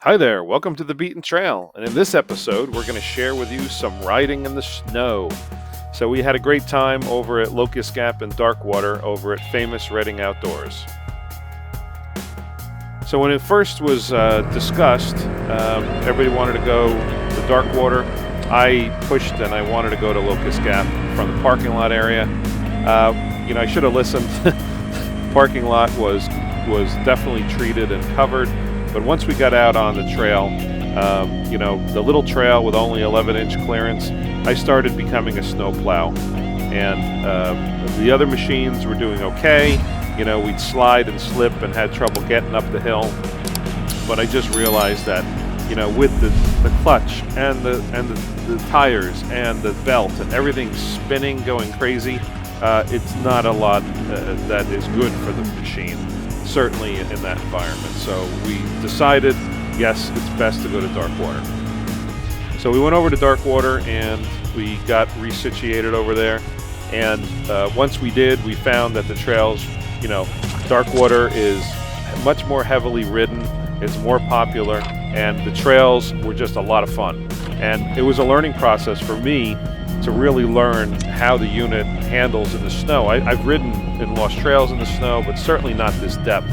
Hi there, welcome to the Beaten Trail, and in this episode we're going to share with you some riding in the snow. So we had a great time over at Locust Gap and Darkwater over at famous Reading Outdoors. So when it first was discussed, everybody wanted to go to Darkwater. I pushed and I wanted to go to Locust Gap from the parking lot area. I should have listened. Parking lot was definitely treated and covered. But once we got out on the trail, the little trail with only 11-inch clearance, I started becoming a snowplow. And the other machines were doing okay. We'd slide and slip and had trouble getting up the hill. But I just realized that, with the clutch and the tires and the belt and everything spinning, going crazy, it's not a lot that is good for the machine. Certainly in that environment. So we decided, yes, it's best to go to Darkwater. So we went over to Darkwater and we got resituated over there. And once we did, we found that the trails, Darkwater is much more heavily ridden. It's more popular, and the trails were just a lot of fun. And it was a learning process for me to really learn how the unit handles in the snow. I've ridden in lost trails in the snow, but certainly not this depth.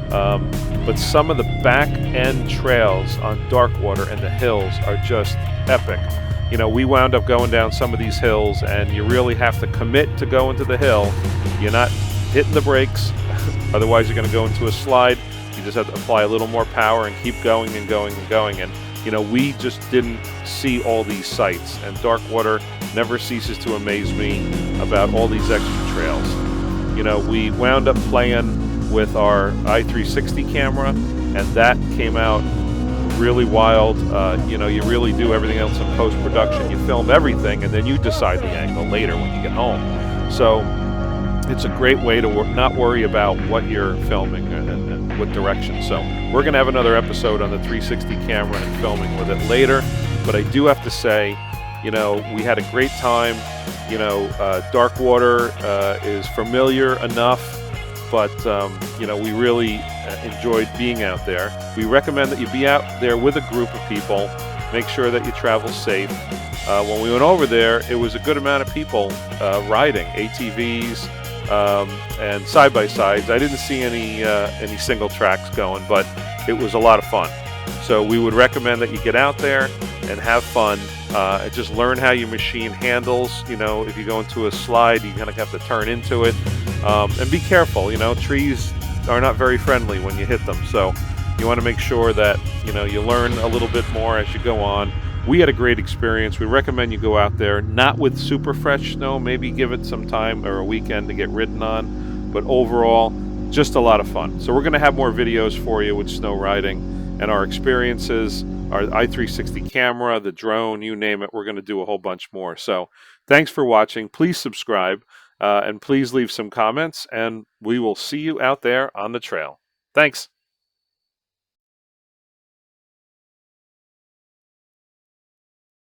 But some of the back end trails on Darkwater and the hills are just epic. We wound up going down some of these hills, and you really have to commit to go into the hill. You're not hitting the brakes, otherwise you're going to go into a slide. You just have to apply a little more power and keep going and going and going. And we just didn't see all these sights, and Darkwater never ceases to amaze me about all these extra trails. We wound up playing with our i360 camera, and that came out really wild. You really do everything else in post-production. You film everything, and then you decide the angle later when you get home. So it's a great way to not worry about what you're filming and what direction. So we're going to have another episode on the 360 camera and filming with it later. But I do have to say, we had a great time. Darkwater is familiar enough, but we really enjoyed being out there. We recommend that you be out there with a group of people. Make sure that you travel safe. When we went over there, it was a good amount of people riding ATVs and side-by-sides. I didn't see any single tracks going, but it was a lot of fun. So we would recommend that you get out there and have fun, and just learn how your machine handles. If you go into a slide, you kind of have to turn into it, and be careful. Trees are not very friendly when you hit them, so you want to make sure that you learn a little bit more as you go on. We had a great experience. We recommend you go out there, not with super fresh snow, maybe give it some time or a weekend to get ridden on, but overall, just a lot of fun. So we're going to have more videos for you with snow riding and our experiences, our i360 camera, the drone, you name it. We're going to do a whole bunch more. So thanks for watching. Please subscribe, and please leave some comments, and we will see you out there on the trail. Thanks.